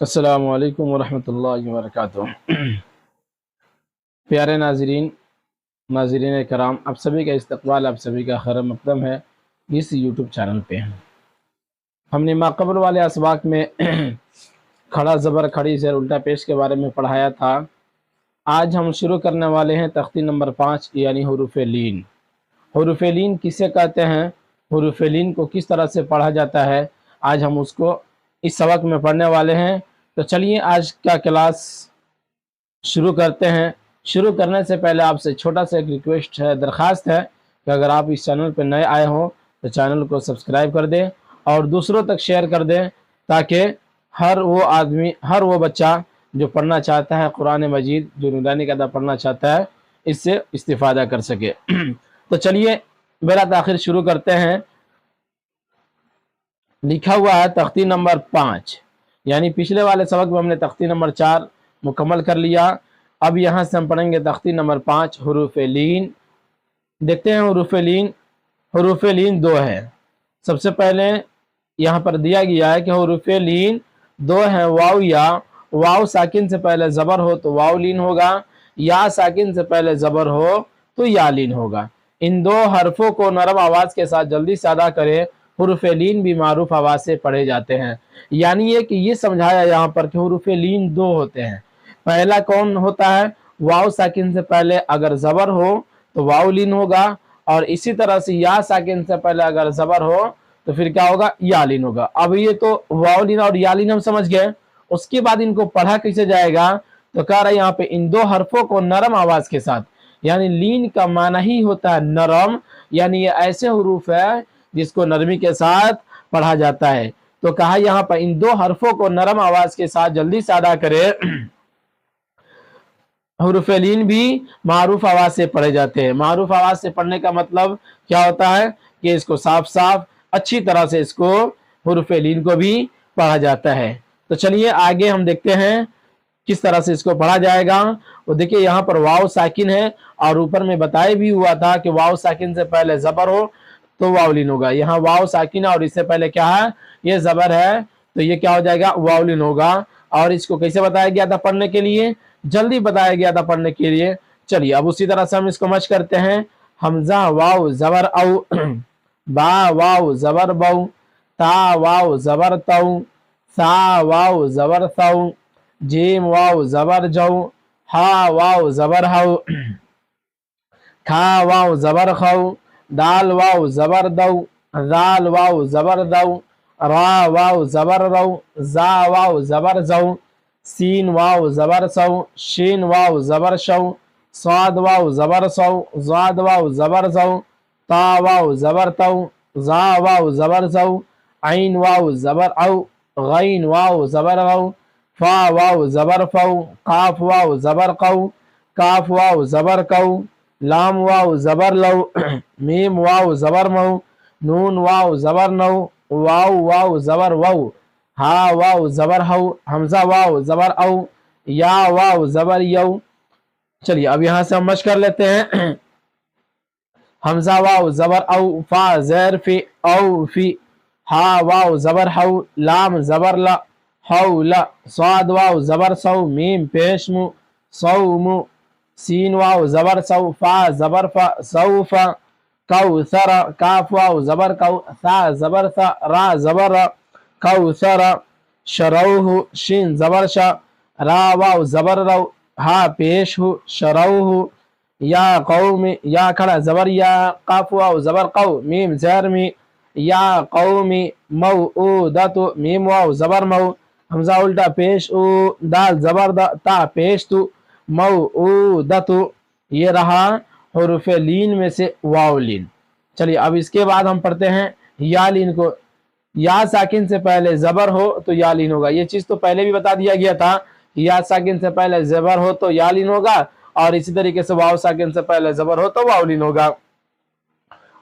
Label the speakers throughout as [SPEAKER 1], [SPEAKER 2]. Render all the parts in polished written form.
[SPEAKER 1] अस्सलामु अलैकुम वरहमतुल्लाहि वबरकातुह। प्यारे नाज़रीन कराम, आप सभी का इस्तक़बाल, आप सभी का खैर मक़दम है इस यूट्यूब चैनल पे। हमने माक़बल वाले असबाक में खड़ा ज़बर खड़ी ज़ेर उल्टा पेश के बारे में पढ़ाया था। आज हम शुरू करने वाले हैं तख्ती नंबर 5 यानी हुरूफ़ लीन। हुरूफ़ लीन किसे कहते हैं, हुरूफ़ लीन को किस तरह से पढ़ा जाता है, आज हम उसको इस सबक में पढ़ने वाले हैं। तो चलिए आज का क्लास शुरू करते हैं। शुरू करने से पहले आपसे छोटा सा एक रिक्वेस्ट है, दरख्वास्त है कि अगर आप इस चैनल पर नए आए हों तो चैनल को सब्सक्राइब कर दें और दूसरों तक शेयर कर दें, ताकि हर वो बच्चा जो पढ़ना चाहता है कुरान मजीद, जो नूरानी क़ायदा पढ़ना चाहता है, इससे इस्तिफ़ादा कर सके। तो चलिए बिला ताख़िर शुरू करते हैं। लिखा हुआ है तख्ती नंबर 5, यानी पिछले वाले सबक में हमने तख्ती नंबर 4 मुकम्मल कर लिया। अब यहाँ से हम पढ़ेंगे तख्ती नंबर 5 हुरूफ़ लीन। देखते हैं हुरूफ़ लीन 2 है। सबसे पहले यहाँ पर दिया गया है कि हुरूफ़ लीन 2 है। वाव या, वाव साकिन से पहले ज़बर हो तो वाव लीन होगा, या साकिन से पहले ज़बर हो तो या लीन होगा। इन 2 हरफों को नरम आवाज़ के साथ जल्दी से अदा करें। हुरूफ़ लीन भी मारूफ आवाज़ से पढ़े जाते हैं। यानी ये समझाया यहाँ पर कि हुरूफ़ लीन 2 होते हैं। पहला कौन होता है, वाव साकिन से पहले अगर ज़बर हो तो वाव लीन होगा, और इसी तरह से या साकिन से पहले अगर ज़बर हो तो फिर क्या होगा, या लीन होगा। अब ये तो वाव लीन और या लीन हम समझ गए, उसके बाद इनको पढ़ा कैसे जाएगा, तो कह रहा है यहाँ पे इन 2 हरफों को नरम आवाज़ के साथ, यानी लीन का माना ही होता है नरम, यानी ये ऐसे हुरूफ है जिसको नरमी के साथ पढ़ा जाता है। तो कहा यहाँ पर इन 2 हरफों को नरम आवाज के साथ जल्दी से अदा करे। हुरूफ़ लीन भी मारूफ आवाज से पढ़े जाते हैं। मारूफ आवाज से पढ़ने का मतलब क्या होता है कि इसको साफ साफ अच्छी तरह से इसको हुरूफ़ लीन को भी पढ़ा जाता है। तो चलिए आगे हम देखते हैं किस तरह से इसको पढ़ा जाएगा। वो देखिए यहाँ पर वाव साकिन है, और ऊपर में बताया भी हुआ था कि वाव साकिन से पहले ज़बर हो तो वाव लीन होगा। यहाँ वाव साकिन है और इससे पहले क्या है, ये ज़बर है, तो ये क्या हो जाएगा, वाव लीन होगा। और इसको कैसे बताया गया था पढ़ने के लिए, जल्दी बताया गया था पढ़ने के लिए। चलिए अब उसी तरह से हम इसको मश करते हैं। हमजा वाव ज़बर औ, बा वाव ज़बर बौ, ता वाव ज़बर तौ, सा वाव ज़बर थौ, जीम वाव ज़बर जौ, हा वाव ज़बर हौ, खा वाव ज़बर खौ, दाल वाव ज़बर दौ, दाल वाव ज़बर दौ, रा वाव ज़बर रौ, जा वाव ज़बर जौ, सीन वाव ज़बर सौ, शीन वाव ज़बर शौ, स्वाद वाव ज़बर सौ, ज़ाद वाव ज़बर जौ, ता वाव ज़बर तौ, जा वाव ज़बर जौ, ऐन वाव ज़बर औ, गैन वाव ज़बर गौ, फा वाव ज़बर फौ, काफ वाव ज़बर कौ, काफ वाव ज़बर कौ, लाम वाव ज़बर लौ, मीम वाव ज़बर मऊ, नून वाव ज़बर नौ, वाव वाव ज़बर वौ, हा वाव ज़बर हौ, हमजा वाव ज़बर औ, या वाव ज़बर यौ। चलिए अब यहाँ से हम मश कर लेते हैं। हमजा वाव ज़बर औ, फा ज़ेर फी औ फी, हा वाव ज़बर हौ, लाम ज़बर ला हौ ला, स्वाद वाव ज़बर सौ, मीम पेश मु सौ मु, सीन वाव ज़बर सौ, फा ज़बर फा सौफा, कौसर, काफ वाव ज़बर कौ, सा ज़बर सा, रा ज़बर रा, कौसर, शरौह, शीन ज़बर शा, रा वाव ज़बर रौ, हा पेश हु, शरौह, या कौमी, या खड़ा ज़बर या, काफ वाव ज़बर कौ, मीम ज़ेर मी, या कौमी, मौऊदतु, मीम वाव ज़बर मऊ, हमजा उल्टा पेश उ, दाल ज़बर दा, ता पेश तु, मौऊदतु। ये रहा हुरूफ़ लीन में से वाव लीन। चलिए अब इसके बाद हम पढ़ते हैं या लीन को। या साकिन से पहले ज़बर हो तो या लीन होगा। ये चीज़ तो पहले भी बता दिया गया था, या साकिन से पहले ज़बर हो तो या लीन होगा, और इसी तरीके से वाव साकिन से पहले ज़बर हो तो वाव लीन होगा।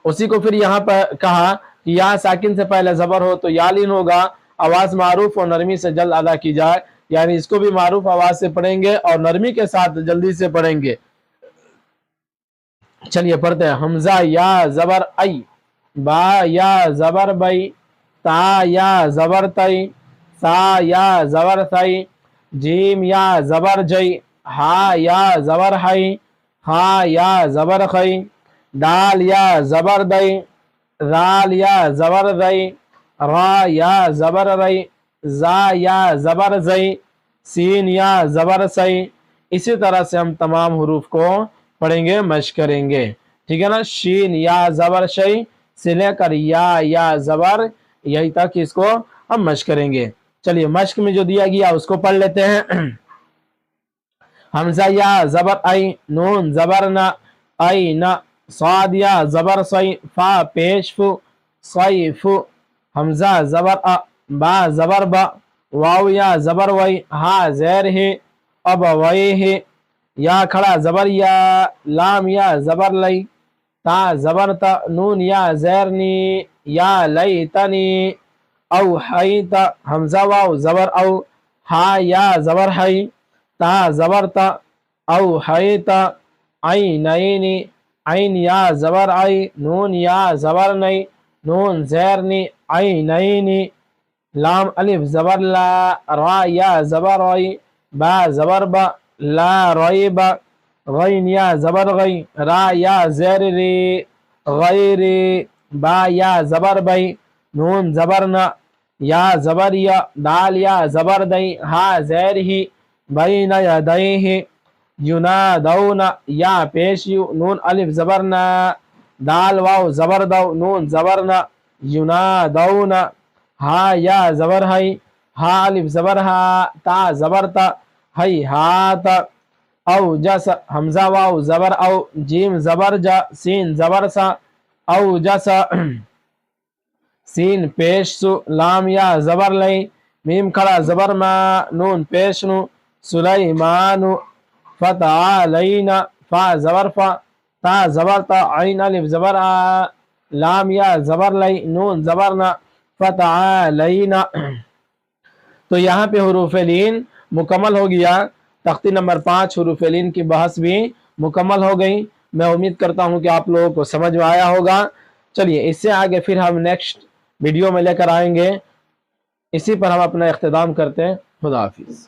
[SPEAKER 1] उसी को फिर यहाँ पर कहा कि या साकिन से पहले ज़बर हो तो या लीन होगा। आवाज़ मारूफ और नरमी से जल्द अदा की जाए, यानी इसको भी मारूफ आवाज़ से पढ़ेंगे और नरमी के साथ जल्दी से पढ़ेंगे। चलिए पढ़ते हैं। हमजा या ज़बर आई, बा या ज़बर बई, ता या ज़बर तई, سا یا زبر ثئی، جیم یا زبر جئی، ہا یا زبر ہئی، ہا یا زبر خئی، دال یا زبر دئی، رال یا زبر رئی، را یا زبر رئی، زا یا زبر زئی، سین یا زبر سئی۔ اسی طرح سے ہم تمام حروف کو پڑھیں گے، مشق کریں گے، ٹھیک ہے نا۔ شین یا زبر شئی سے لے کر یا زبر یہی تک اس کو ہم مشق کریں گے۔ چلیے مشق میں جو دیا گیا اس کو پڑھ لیتے ہیں۔ حمزہ یا زبر ای، نون زبر نہ، ای نہ، صاد یا زبر سی، فا پیش فو، سی فو، حمزہ زبر ا، با زبر با، واو یا زبر وئی، ہا زیر ہے، اب وئی ہے، یا کھڑا زبر یا، لام یا زبر لئی، تا زبر تا، نون یا زیر نی، یا لئی تنی، او حی تا، حمزہ واو زبر او، ہا یا زبر ہئی، تا زبر تا، او حی تا، عینینی، عین یا زبر آئی، نون یا زبر نئی، نون زیر نی، عینینی، لام الف زبر لا، را یا زبر آئی، با زبر با، لا ریب، غین یا زبر غی، را یا زیر ری، غیری، با یا زبر بئی، نون زبر نا، یا زبر یا، دال یا زبر دئی، ہا زیر ہی، بین یدیہ، ینادون، یا پیش یو، نون الف زبر نا، دال واو زبر دو، نون زبر نا، ینادون، ہا یا زبر ہئی، ہا الف زبر ہا، تا زبر تا، ہئی ہات، او جس، حمزہ واو زبر او، جیم زبر جا، سین زبر سا، او جس، سین پیش سو، لام یا زبر لئی، میم کھڑا زبر ما، نون پیش نو، سلیمانو، فتعالینا، فا زبر فا، تا زبر تا، عین الف زبر آ، لام یا زبر لئی، نون زبر نا، فتعالینا۔ تو یہاں پہ حروف لین مکمل ہو گیا۔ تختی نمبر 5 حروف لین کی بحث بھی مکمل ہو گئی۔ میں امید کرتا ہوں کہ آپ لوگوں کو سمجھ میں آیا ہوگا۔ چلیے اس سے آگے پھر ہم نیکسٹ ویڈیو میں لے کر آئیں گے۔ اسی پر ہم اپنا اختتام کرتے ہیں۔ خدا حافظ۔